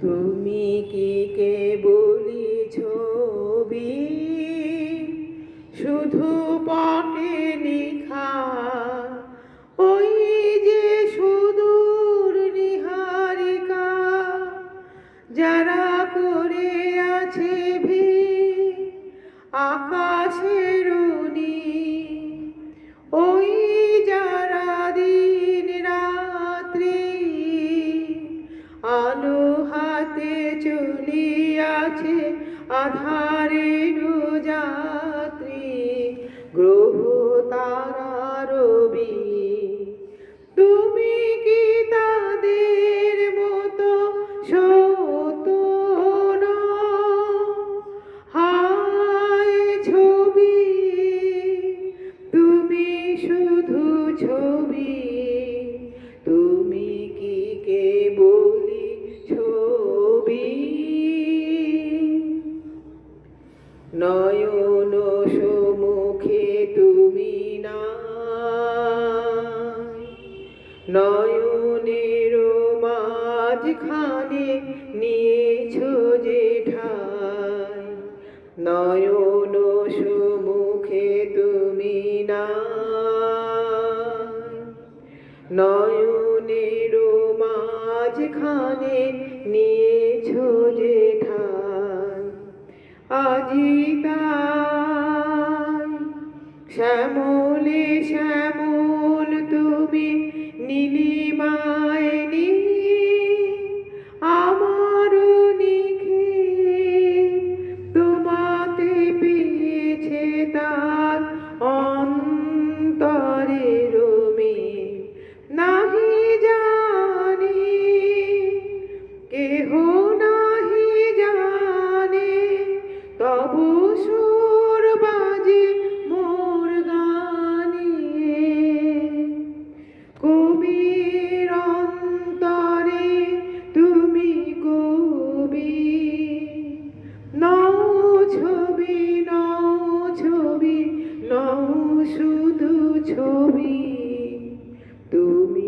তুমি কি কেবলি ছবি, শুধু পটে লিখা, ওই যে সুদূর নিহারিকা, যারা করে আছে ভিড় আকাশের নীল, ওই যারা দিন রাত্রি আলো হাতে চলিয়াছে আধারের যাত্রী, গ্রহ তারা রবি। তুমি কি তাদের মতো সত নও? হায় ছবি, তুমি শুধু ছবি। তুমি কি কেবলি ছবি? নয়ন সম্মুখে তুমি নাই, নয়নের মাঝখানে নিয়েছো যে ঠাই। নয়ন সম্মুখে তুমি নাই, নয়নের মাঝখানে নিয়েছো যে ঠাই। আজি তাই শ্যামলে শ্যামল তুমি, নীলিমায় নীল আমার নিখিল, তোমাতে পেয়েছে তার অন্তরের মিল। নাহি জানি কেহ নাহি জানে, তবু সুর বাজে মোর গানে। কবির অন্তরে তুমি কবি, নও ছবি, নও ছবি, নও শুধু ছবি। তুমি